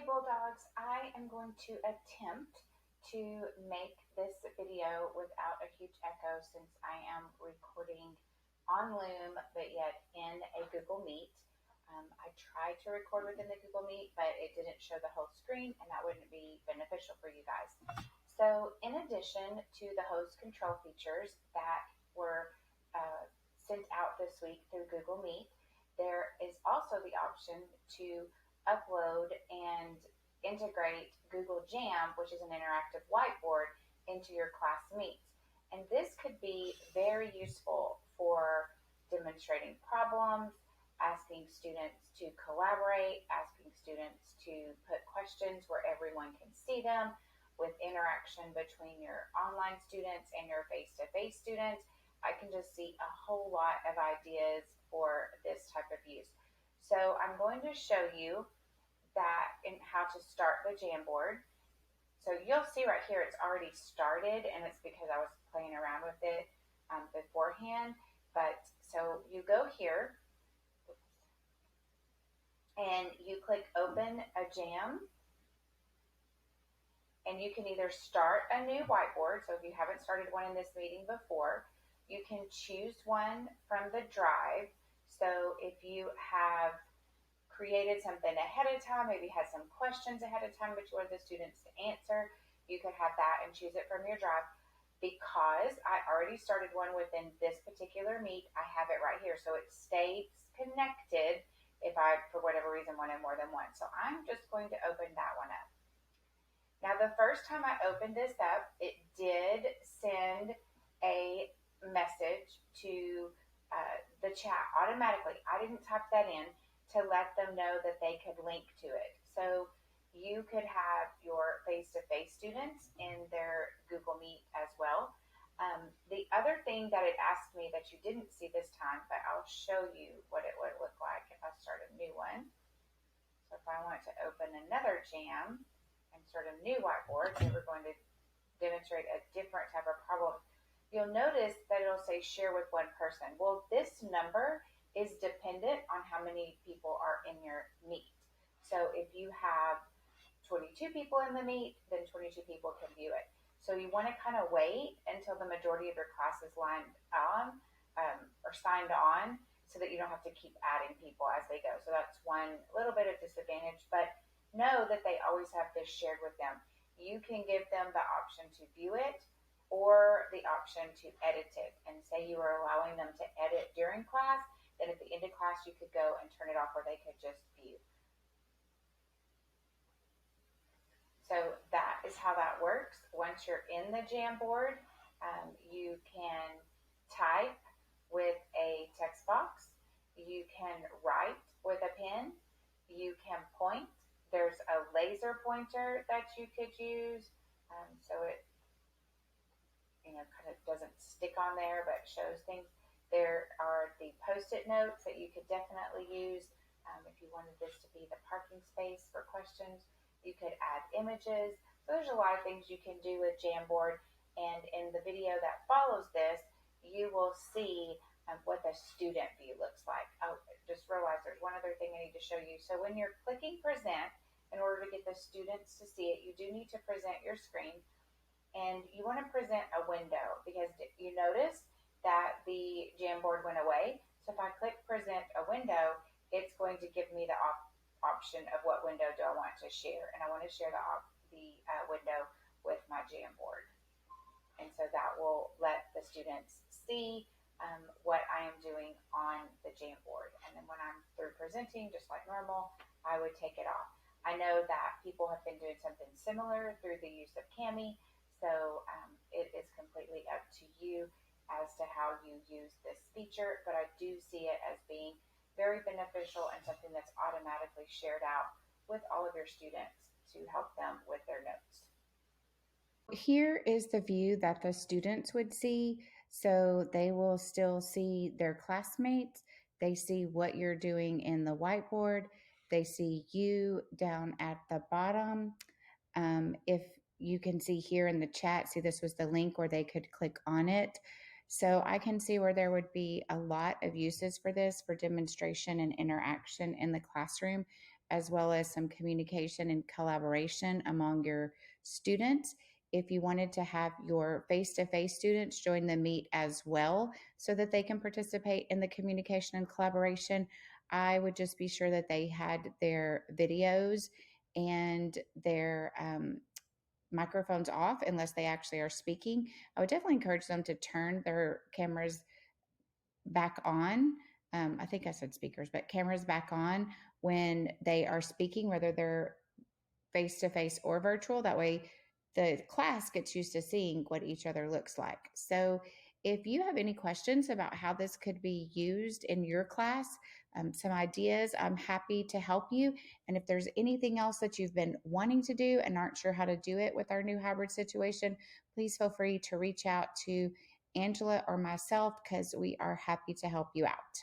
Bulldogs, I am going to attempt to make this video without a huge echo since I am recording on Loom, but yet in a Google Meet. I tried to record within the Google Meet, but it didn't show the whole screen, and that wouldn't be beneficial for you guys. So in addition to the host control features that were sent out this week through Google Meet, there is also the option to upload and integrate Google Jam, which is an interactive whiteboard, into your class meets. And this could be very useful for demonstrating problems, asking students to collaborate, asking students to put questions where everyone can see them, with interaction between your online students and your face-to-face students. I can just see a whole lot of ideas for this type of use. So I'm going to show you that and how to start the Jamboard. So you'll see right here it's already started, and it's because I was playing around with it beforehand. But so you go here and you click open a jam, and you can either start a new whiteboard. So if you haven't started one in this meeting before, you can choose one from the drive. So if you have created something ahead of time, maybe had some questions ahead of time that you wanted the students to answer, you could have that and choose it from your drive. Because I already started one within this particular meet, I have it right here. So it stays connected if I, for whatever reason, wanted more than one. So I'm just going to open that one up. Now, the first time I opened this up, it did send a message to the chat automatically. I didn't type that in to let them know that they could link to it. So you could have your face-to-face students in their Google Meet as well. The other thing that it asked me that you didn't see this time, but I'll show you what it would look like if I start a new one. So if I want to open another jam and start a new whiteboard, and we're going to demonstrate a different type of problem, you'll notice that it'll say share with one person. Well, this number is dependent on how many people are in your meet. So if you have 22 people in the meet, then 22 people can view it. So you want to kind of wait until the majority of your class is lined on or signed on, so that you don't have to keep adding people as they go. So that's one little bit of disadvantage, but know that they always have this shared with them. You can give them the option to view it or the option to edit it, and say you are allowing them to edit during class. Then at the end of class, you could go and turn it off, or they could just view. So that is how that works. Once you're in the Jamboard, you can type with a text box. You can write with a pen. You can point. There's a laser pointer that you could use, so it kind of doesn't stick on there, but shows things. There are the Post-it notes that you could definitely use if you wanted this to be the parking space for questions. You could add images. So there's a lot of things you can do with Jamboard. And in the video that follows this, you will see what the student view looks like. Oh, just realized there's one other thing I need to show you. So when you're clicking present, in order to get the students to see it, you do need to present your screen. And you want to present a window, because you notice that the Jamboard went away. So if I click present a window, it's going to give me the option of what window do I want to share. And I want to share the window with my Jamboard. And so that will let the students see what I am doing on the Jamboard. And then when I'm through presenting, just like normal, I would take it off. I know that people have been doing something similar through the use of Cami, so it is completely up to you as to how you use this feature, but I do see it as being very beneficial and something that's automatically shared out with all of your students to help them with their notes. Here is the view that the students would see. So they will still see their classmates. They see what you're doing in the whiteboard. They see you down at the bottom. If you can see here in the chat, see this was the link where they could click on it. So I can see where there would be a lot of uses for this for demonstration and interaction in the classroom. as well as some communication and collaboration among your students. If you wanted to have your face to face students join the meet as well so that they can participate in the communication and collaboration, I would just be sure that they had their videos and their microphones off unless they actually are speaking. I would definitely encourage them to turn their cameras back on. I think I said speakers, but cameras back on when they are speaking, whether they're face to face or virtual. That way, the class gets used to seeing what each other looks like. So, if you have any questions about how this could be used in your class, some ideas, I'm happy to help you. And if there's anything else that you've been wanting to do and aren't sure how to do it with our new hybrid situation, please feel free to reach out to Angela or myself because we are happy to help you out.